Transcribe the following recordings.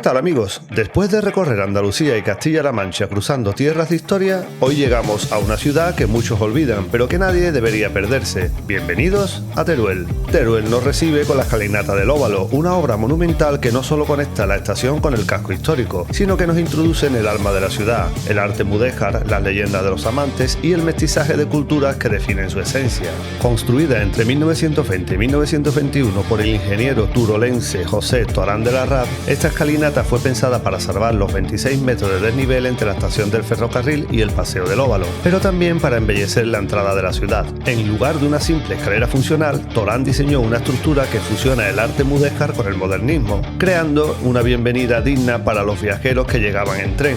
tal, amigos? Después de recorrer Andalucía y Castilla-La Mancha cruzando tierras de historia, hoy llegamos a una ciudad que muchos olvidan, pero que nadie debería perderse. Bienvenidos a Teruel. Teruel nos recibe con la escalinata del Óvalo, una obra monumental que no solo conecta la estación con el casco histórico, sino que nos introduce en el alma de la ciudad, el arte mudéjar, las leyendas de los amantes y el mestizaje de culturas que definen su esencia. Construida entre 1920 y 1921 por el ingeniero turolense José Torán de la Rad, esta escalinata fue pensada para salvar los 26 metros de desnivel entre la estación del ferrocarril y el paseo del Óvalo, pero también para embellecer la entrada de la ciudad. En lugar de una simple escalera funcional, Torán diseñó una estructura que fusiona el arte mudéjar con el modernismo, creando una bienvenida digna para los viajeros que llegaban en tren.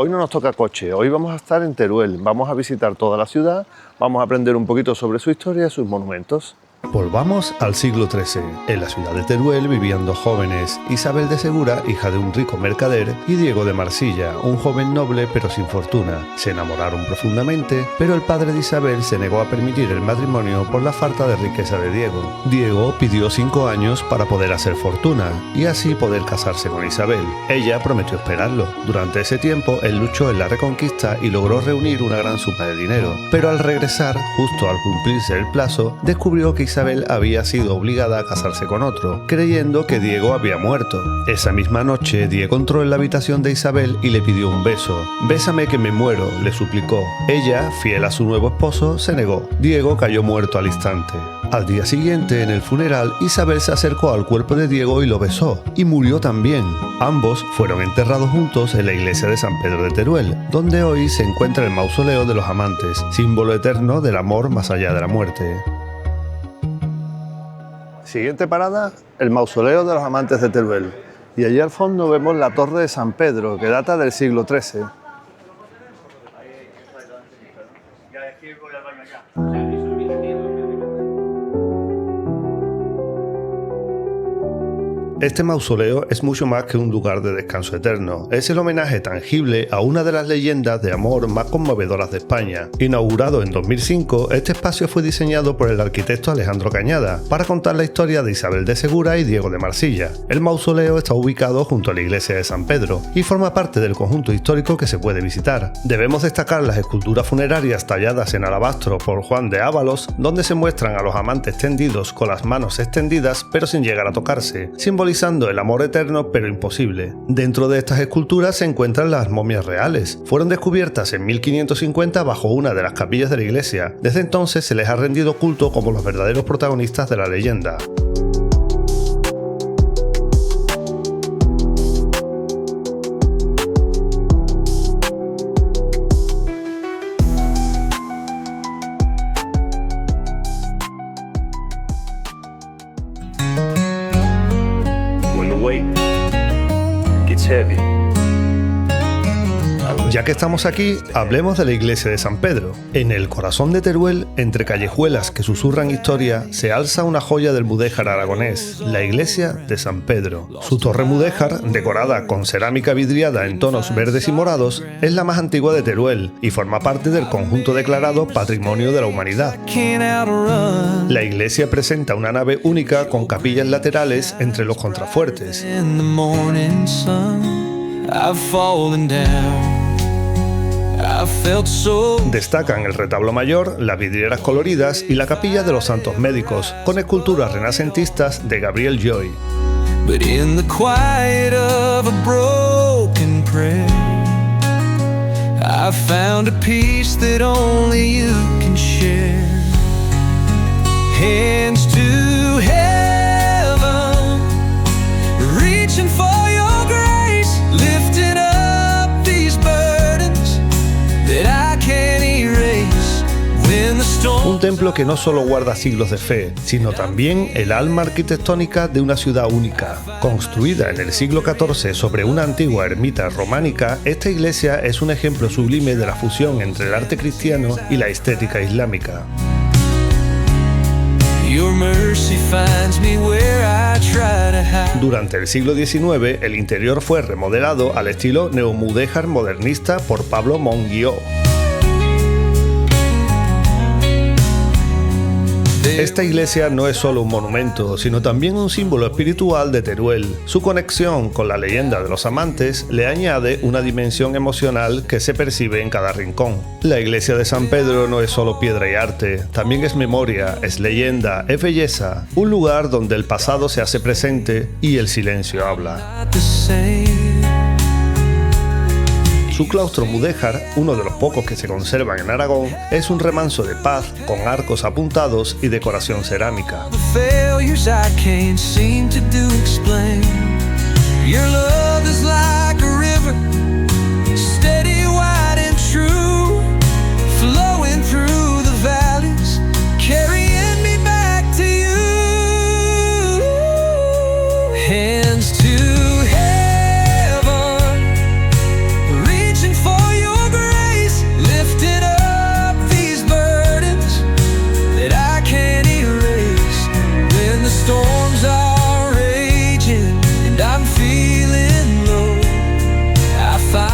Hoy no nos toca coche, hoy vamos a estar en Teruel, vamos a visitar toda la ciudad, vamos a aprender un poquito sobre su historia y sus monumentos. Volvamos al siglo XIII. En la ciudad de Teruel vivían dos jóvenes, Isabel de Segura, hija de un rico mercader, y Diego de Marsilla, un joven noble pero sin fortuna. Se enamoraron profundamente, pero el padre de Isabel se negó a permitir el matrimonio por la falta de riqueza de Diego. Diego pidió 5 años para poder hacer fortuna y así poder casarse con Isabel. Ella prometió esperarlo. Durante ese tiempo, él luchó en la Reconquista y logró reunir una gran suma de dinero, pero al regresar, justo al cumplirse el plazo, descubrió que Isabel había sido obligada a casarse con otro, creyendo que Diego había muerto. Esa misma noche, Diego entró en la habitación de Isabel y le pidió un beso. «Bésame que me muero», le suplicó. Ella, fiel a su nuevo esposo, se negó. Diego cayó muerto al instante. Al día siguiente, en el funeral, Isabel se acercó al cuerpo de Diego y lo besó, y murió también. Ambos fueron enterrados juntos en la iglesia de San Pedro de Teruel, donde hoy se encuentra el mausoleo de los amantes, símbolo eterno del amor más allá de la muerte. Siguiente parada, el mausoleo de los amantes de Teruel. Y allí al fondo vemos la torre de San Pedro, que data del siglo XIII. Este mausoleo es mucho más que un lugar de descanso eterno. Es el homenaje tangible a una de las leyendas de amor más conmovedoras de España. Inaugurado en 2005, este espacio fue diseñado por el arquitecto Alejandro Cañada para contar la historia de Isabel de Segura y Diego de Marsilla. El mausoleo está ubicado junto a la iglesia de San Pedro y forma parte del conjunto histórico que se puede visitar. Debemos destacar las esculturas funerarias talladas en alabastro por Juan de Ábalos, donde se muestran a los amantes tendidos con las manos extendidas pero sin llegar a tocarse, simbolizando el amor eterno pero imposible. Dentro de estas esculturas se encuentran las momias reales. Fueron descubiertas en 1550 bajo una de las capillas de la iglesia. Desde entonces se les ha rendido culto como los verdaderos protagonistas de la leyenda. Ya que estamos aquí, hablemos de la iglesia de San Pedro. En el corazón de Teruel, entre callejuelas que susurran historia, se alza una joya del mudéjar aragonés, la iglesia de San Pedro. Su torre mudéjar, decorada con cerámica vidriada en tonos verdes y morados, es la más antigua de Teruel y forma parte del conjunto declarado Patrimonio de la Humanidad. La iglesia presenta una nave única con capillas laterales entre los contrafuertes. Destacan el retablo mayor, las vidrieras coloridas y la capilla de los Santos Médicos, con esculturas renacentistas de Gabriel Joy. Un templo que no solo guarda siglos de fe, sino también el alma arquitectónica de una ciudad única. Construida en el siglo XIV sobre una antigua ermita románica, esta iglesia es un ejemplo sublime de la fusión entre el arte cristiano y la estética islámica. Your mercy finds me where I try to hide. Durante el siglo XIX, el interior fue remodelado al estilo neomudéjar modernista por Pablo Monguió. Esta iglesia no es solo un monumento, sino también un símbolo espiritual de Teruel. Su conexión con la leyenda de los amantes le añade una dimensión emocional que se percibe en cada rincón. La iglesia de San Pedro no es solo piedra y arte, también es memoria, es leyenda, es belleza, un lugar donde el pasado se hace presente y el silencio habla. Su claustro mudéjar, uno de los pocos que se conservan en Aragón, es un remanso de paz con arcos apuntados y decoración cerámica.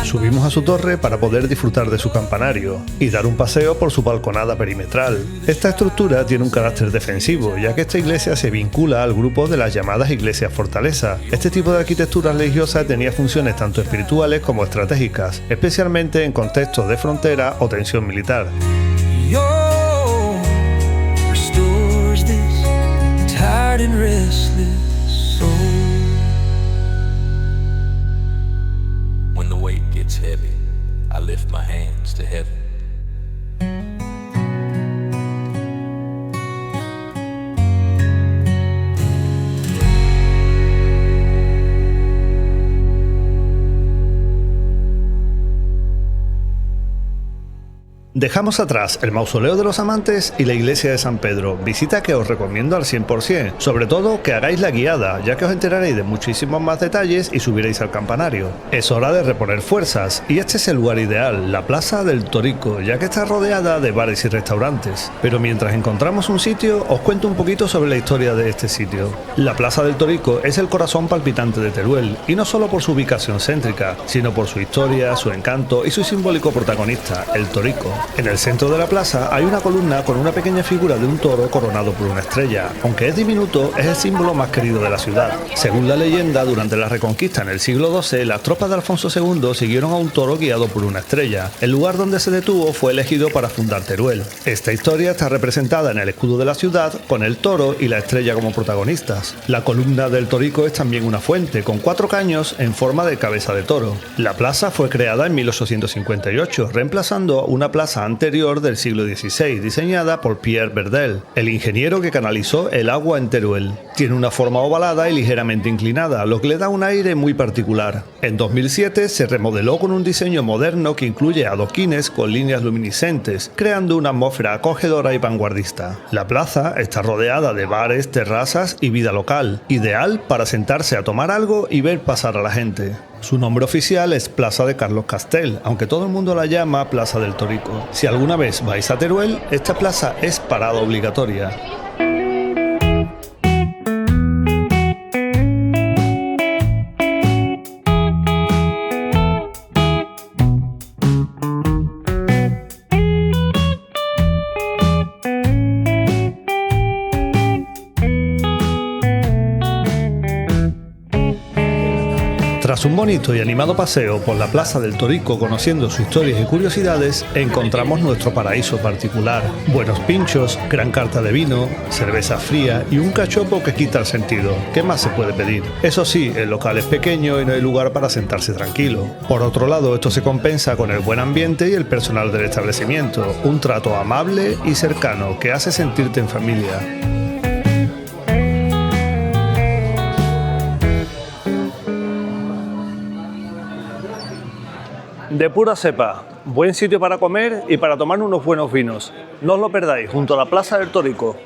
Subimos a su torre para poder disfrutar de su campanario y dar un paseo por su balconada perimetral. Esta estructura tiene un carácter defensivo, ya que esta iglesia se vincula al grupo de las llamadas iglesias fortaleza. Este tipo de arquitectura religiosa tenía funciones tanto espirituales como estratégicas, especialmente en contextos de frontera o tensión militar. It's heavy. I lift my hands to heaven. Dejamos atrás el mausoleo de los amantes y la iglesia de San Pedro, visita que os recomiendo al 100%, sobre todo que hagáis la guiada, ya que os enteraréis de muchísimos más detalles y subiréis al campanario. Es hora de reponer fuerzas, y este es el lugar ideal, la Plaza del Torico, ya que está rodeada de bares y restaurantes. Pero mientras encontramos un sitio, os cuento un poquito sobre la historia de este sitio. La Plaza del Torico es el corazón palpitante de Teruel, y no solo por su ubicación céntrica, sino por su historia, su encanto y su simbólico protagonista, el Torico. En el centro de la plaza hay una columna con una pequeña figura de un toro coronado por una estrella. Aunque es diminuto, es el símbolo más querido de la ciudad. Según la leyenda, durante la Reconquista en el siglo XII, las tropas de Alfonso II siguieron a un toro guiado por una estrella. El lugar donde se detuvo fue elegido para fundar Teruel. Esta historia está representada en el escudo de la ciudad, con el toro y la estrella como protagonistas. La columna del Torico es también una fuente, con 4 caños en forma de cabeza de toro. La plaza fue creada en 1858, reemplazando una plaza anterior del siglo XVI, diseñada por Pierre Verdel, el ingeniero que canalizó el agua en Teruel. Tiene una forma ovalada y ligeramente inclinada, lo que le da un aire muy particular. En 2007 se remodeló con un diseño moderno que incluye adoquines con líneas luminiscentes, creando una atmósfera acogedora y vanguardista. La plaza está rodeada de bares, terrazas y vida local, ideal para sentarse a tomar algo y ver pasar a la gente. Su nombre oficial es Plaza de Carlos Castel, aunque todo el mundo la llama Plaza del Torico. Si alguna vez vais a Teruel, esta plaza es parada obligatoria. Tras un bonito y animado paseo por la Plaza del Torico conociendo sus historias y curiosidades, encontramos nuestro paraíso particular. Buenos pinchos, gran carta de vino, cerveza fría y un cachopo que quita el sentido. ¿Qué más se puede pedir? Eso sí, el local es pequeño y no hay lugar para sentarse tranquilo. Por otro lado, esto se compensa con el buen ambiente y el personal del establecimiento. Un trato amable y cercano que hace sentirte en familia. De pura cepa, buen sitio para comer y para tomar unos buenos vinos. No os lo perdáis, junto a la Plaza del Torico.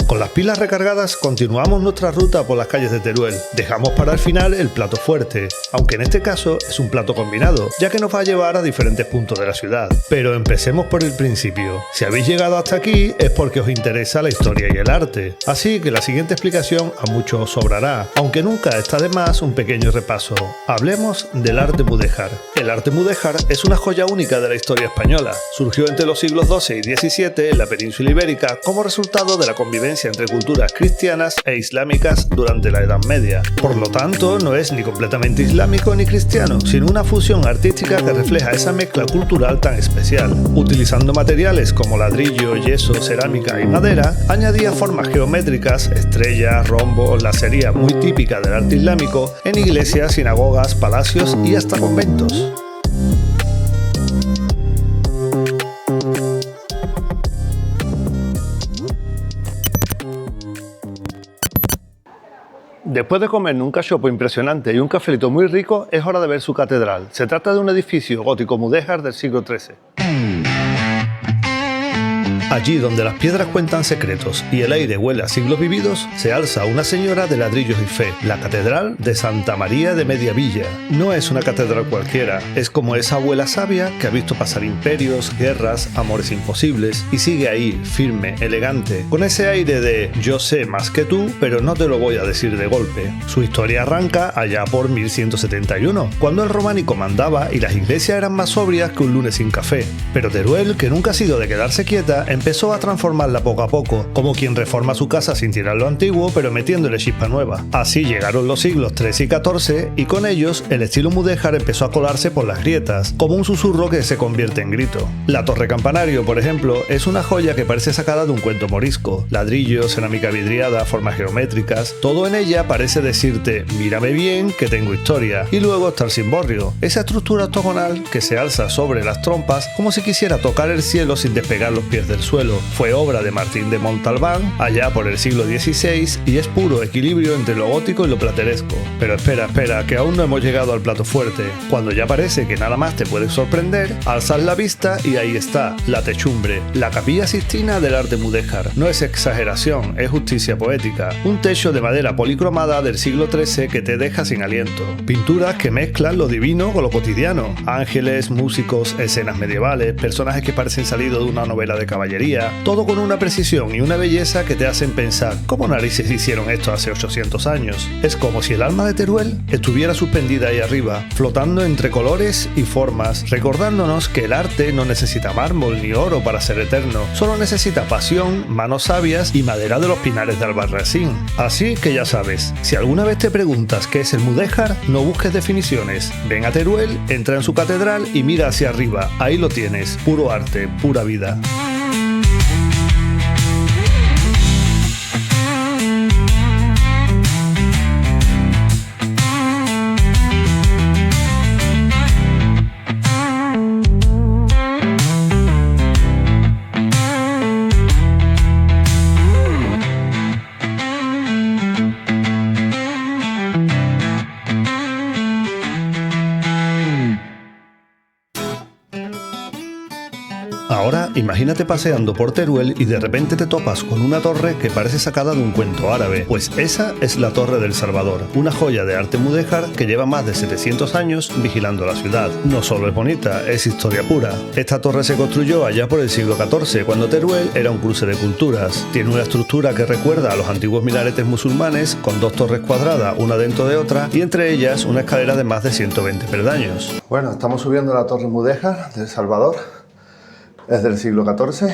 Con las pilas recargadas continuamos nuestra ruta por las calles de Teruel. Dejamos para el final el plato fuerte, aunque en este caso es un plato combinado, ya que nos va a llevar a diferentes puntos de la ciudad. Pero empecemos por el principio. Si habéis llegado hasta aquí es porque os interesa la historia y el arte. Así que la siguiente explicación a muchos os sobrará, aunque nunca está de más un pequeño repaso. Hablemos del arte mudéjar. El arte mudéjar es una joya única de la historia española. Surgió entre los siglos XII y XVII en la península ibérica como resultado de la convivencia entre culturas cristianas e islámicas durante la Edad Media. Por lo tanto, no es ni completamente islámico ni cristiano, sino una fusión artística que refleja esa mezcla cultural tan especial. Utilizando materiales como ladrillo, yeso, cerámica y madera, añadía formas geométricas, estrellas, rombos, lacería muy típica del arte islámico en iglesias, sinagogas, palacios y hasta conventos. Después de comernos un cachopo impresionante y un cafelito muy rico, es hora de ver su catedral. Se trata de un edificio gótico mudéjar del siglo XIII. Allí donde las piedras cuentan secretos y el aire huele a siglos vividos, se alza una señora de ladrillos y fe, la Catedral de Santa María de Mediavilla. No es una catedral cualquiera, es como esa abuela sabia que ha visto pasar imperios, guerras, amores imposibles y sigue ahí, firme, elegante, con ese aire de yo sé más que tú, pero no te lo voy a decir de golpe. Su historia arranca allá por 1171, cuando el románico mandaba y las iglesias eran más sobrias que un lunes sin café. Pero Teruel, que nunca ha sido de quedarse quieta, empezó a transformarla poco a poco, como quien reforma su casa sin tirar lo antiguo pero metiéndole chispa nueva. Así llegaron los siglos XIII y XIV y con ellos el estilo mudéjar empezó a colarse por las grietas, como un susurro que se convierte en grito. La torre campanario, por ejemplo, es una joya que parece sacada de un cuento morisco. Ladrillo, cerámica vidriada, formas geométricas, todo en ella parece decirte mírame bien que tengo historia, y luego está el cimborrio, esa estructura octogonal que se alza sobre las trompas como si quisiera tocar el cielo sin despegar los pies del suelo. Fue obra de Martín de Montalbán allá por el siglo XVI y es puro equilibrio entre lo gótico y lo plateresco. Pero espera, que aún no hemos llegado al plato fuerte. Cuando ya parece que nada más te puede sorprender, alzas la vista y ahí está, la techumbre, la capilla Sixtina del arte mudéjar. No es exageración, es justicia poética. Un techo de madera policromada del siglo XIII que te deja sin aliento. Pinturas que mezclan lo divino con lo cotidiano. Ángeles, músicos, escenas medievales, personajes que parecen salidos de una novela de caballería, todo con una precisión y una belleza que te hacen pensar ¿cómo narices hicieron esto hace 800 años? Es como si el alma de Teruel estuviera suspendida ahí arriba, flotando entre colores y formas, recordándonos que el arte no necesita mármol ni oro para ser eterno, solo necesita pasión, manos sabias y madera de los pinares de Albarracín. Así que ya sabes, si alguna vez te preguntas qué es el mudéjar, no busques definiciones, ven a Teruel, entra en su catedral y mira hacia arriba, ahí lo tienes, puro arte, pura vida. Ahora imagínate paseando por Teruel y de repente te topas con una torre que parece sacada de un cuento árabe, pues esa es la Torre del Salvador, una joya de arte mudéjar que lleva más de 700 años vigilando la ciudad. No solo es bonita, es historia pura. Esta torre se construyó allá por el siglo XIV, cuando Teruel era un cruce de culturas. Tiene una estructura que recuerda a los antiguos minaretes musulmanes, con dos torres cuadradas, una dentro de otra, y entre ellas una escalera de más de 120 peldaños. Bueno, estamos subiendo la Torre Mudéjar del Salvador. Es del siglo XIV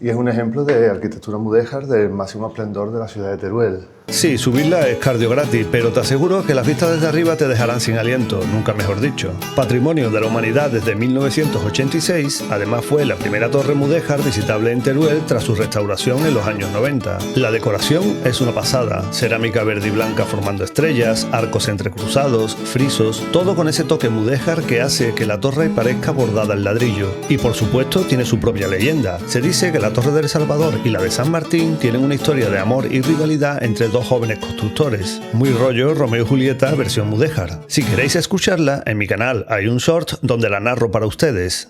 y es un ejemplo de arquitectura mudéjar del máximo esplendor de la ciudad de Teruel. Sí, subirla es cardio gratis, pero te aseguro que las vistas desde arriba te dejarán sin aliento, nunca mejor dicho. Patrimonio de la Humanidad desde 1986, además fue la primera torre mudéjar visitable en Teruel tras su restauración en los años 90. La decoración es una pasada, cerámica verde y blanca formando estrellas, arcos entrecruzados, frisos, todo con ese toque mudéjar que hace que la torre parezca bordada en ladrillo. Y por supuesto tiene su propia leyenda. Se dice que la Torre del Salvador y la de San Martín tienen una historia de amor y rivalidad entre dos jóvenes constructores. Muy rollo Romeo y Julieta versión mudéjar. Si queréis escucharla, en mi canal hay un short donde la narro para ustedes.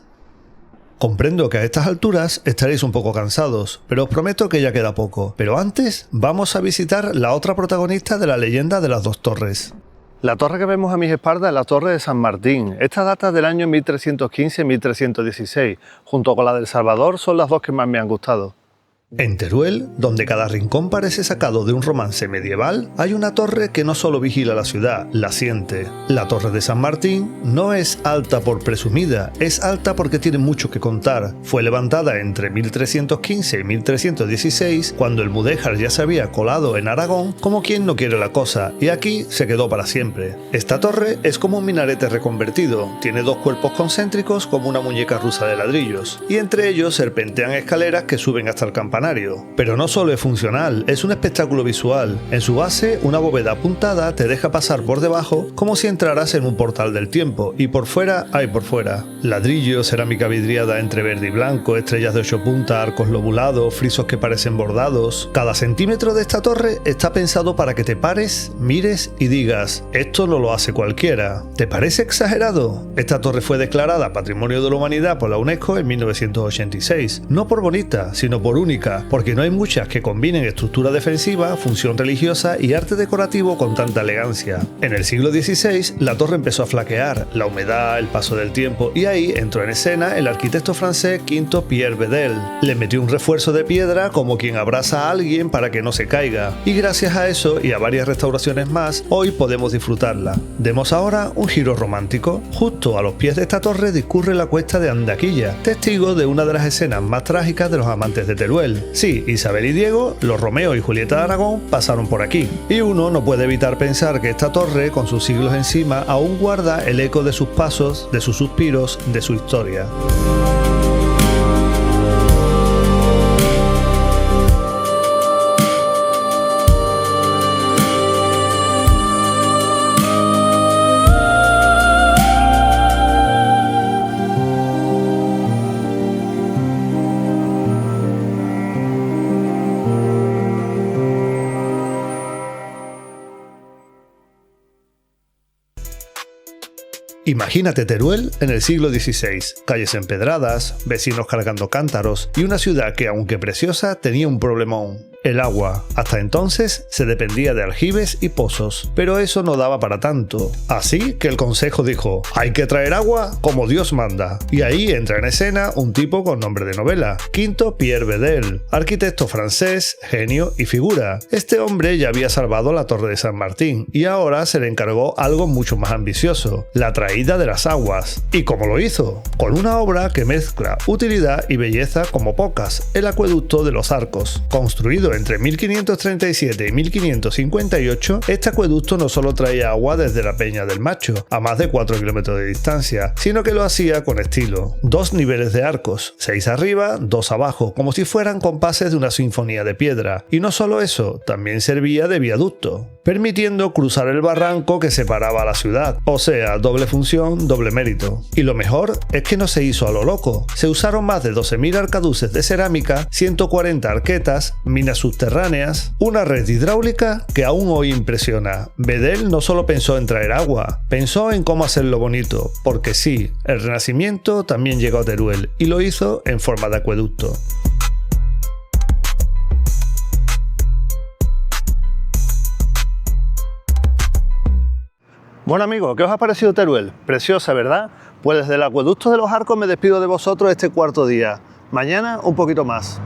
Comprendo que a estas alturas estaréis un poco cansados, pero os prometo que ya queda poco. Pero antes, vamos a visitar la otra protagonista de la leyenda de las dos torres. La torre que vemos a mis espaldas es la Torre de San Martín. Esta data del año 1315-1316. Junto con la del Salvador son las dos que más me han gustado. En Teruel, donde cada rincón parece sacado de un romance medieval, hay una torre que no solo vigila la ciudad, la siente. La Torre de San Martín no es alta por presumida, es alta porque tiene mucho que contar. Fue levantada entre 1315 y 1316, cuando el mudéjar ya se había colado en Aragón como quien no quiere la cosa, y aquí se quedó para siempre. Esta torre es como un minarete reconvertido, tiene dos cuerpos concéntricos como una muñeca rusa de ladrillos, y entre ellos serpentean escaleras que suben hasta el campanario. Pero no solo es funcional, es un espectáculo visual. En su base, una bóveda apuntada te deja pasar por debajo como si entraras en un portal del tiempo, y por fuera hay por fuera. Ladrillo, cerámica vidriada entre verde y blanco, estrellas de 8 puntas, arcos lobulados, frisos que parecen bordados. Cada centímetro de esta torre está pensado para que te pares, mires y digas, esto no lo hace cualquiera. ¿Te parece exagerado? Esta torre fue declarada Patrimonio de la Humanidad por la UNESCO en 1986, no por bonita, sino por única, porque no hay muchas que combinen estructura defensiva, función religiosa y arte decorativo con tanta elegancia. En el siglo XVI, la torre empezó a flaquear, la humedad, el paso del tiempo, y ahí entró en escena el arquitecto francés V Pierre Vedel. Le metió un refuerzo de piedra como quien abraza a alguien para que no se caiga, y gracias a eso y a varias restauraciones más, hoy podemos disfrutarla. Demos ahora un giro romántico. Justo a los pies de esta torre discurre la cuesta de Andaquilla, testigo de una de las escenas más trágicas de los amantes de Teruel. Sí, Isabel y Diego, los Romeo y Julieta de Aragón, pasaron por aquí. Y uno no puede evitar pensar que esta torre, con sus siglos encima, aún guarda el eco de sus pasos, de sus suspiros, de su historia. Imagínate Teruel en el siglo XVI, calles empedradas, vecinos cargando cántaros y una ciudad que, aunque preciosa, tenía un problemón: el agua. Hasta entonces se dependía de aljibes y pozos, pero eso no daba para tanto. Así que el consejo dijo, hay que traer agua como Dios manda. Y ahí entra en escena un tipo con nombre de novela, V Pierre Vedel, arquitecto francés, genio y figura. Este hombre ya había salvado la Torre de San Martín y ahora se le encargó algo mucho más ambicioso, la traída de las aguas. ¿Y cómo lo hizo? Con una obra que mezcla utilidad y belleza como pocas, el acueducto de los Arcos. Construido entre 1537 y 1558, este acueducto no solo traía agua desde la Peña del Macho, a más de 4 kilómetros de distancia, sino que lo hacía con estilo. 2 niveles de arcos, 6 arriba, 2 abajo, como si fueran compases de una sinfonía de piedra. Y no solo eso, también servía de viaducto, permitiendo cruzar el barranco que separaba a la ciudad. O sea, doble función, doble mérito. Y lo mejor es que no se hizo a lo loco. Se usaron más de 12.000 arcaduces de cerámica, 140 arquetas, minas subterráneas, una red hidráulica que aún hoy impresiona. Vedel no solo pensó en traer agua, pensó en cómo hacerlo bonito, porque sí, el Renacimiento también llegó a Teruel y lo hizo en forma de acueducto. Bueno amigos, ¿qué os ha parecido Teruel? Preciosa, ¿verdad? Pues desde el acueducto de los Arcos me despido de vosotros este cuarto día. Mañana un poquito más.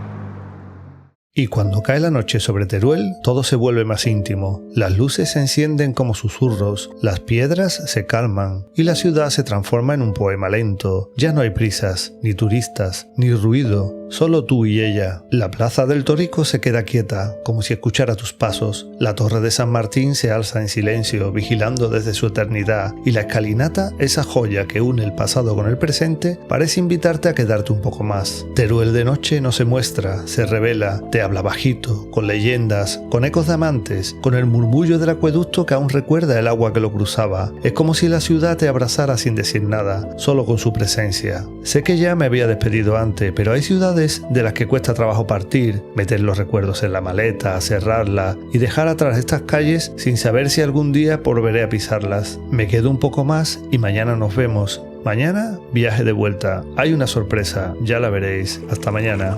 Y cuando cae la noche sobre Teruel, todo se vuelve más íntimo. Las luces se encienden como susurros, las piedras se calman y la ciudad se transforma en un poema lento. Ya no hay prisas, ni turistas, ni ruido, solo tú y ella. La plaza del Torico se queda quieta, como si escuchara tus pasos. La torre de San Martín se alza en silencio, vigilando desde su eternidad, y la escalinata, esa joya que une el pasado con el presente, parece invitarte a quedarte un poco más. Teruel de noche no se muestra, se revela, te habla bajito, con leyendas, con ecos de amantes, con el murmullo del acueducto que aún recuerda el agua que lo cruzaba. Es como si la ciudad te abrazara sin decir nada, solo con su presencia. Sé que ya me había despedido antes, pero hay ciudades de las que cuesta trabajo partir, meter los recuerdos en la maleta, cerrarla y dejar atrás estas calles sin saber si algún día volveré a pisarlas. Me quedo un poco más y mañana nos vemos. Mañana, viaje de vuelta. Hay una sorpresa, ya la veréis. Hasta mañana.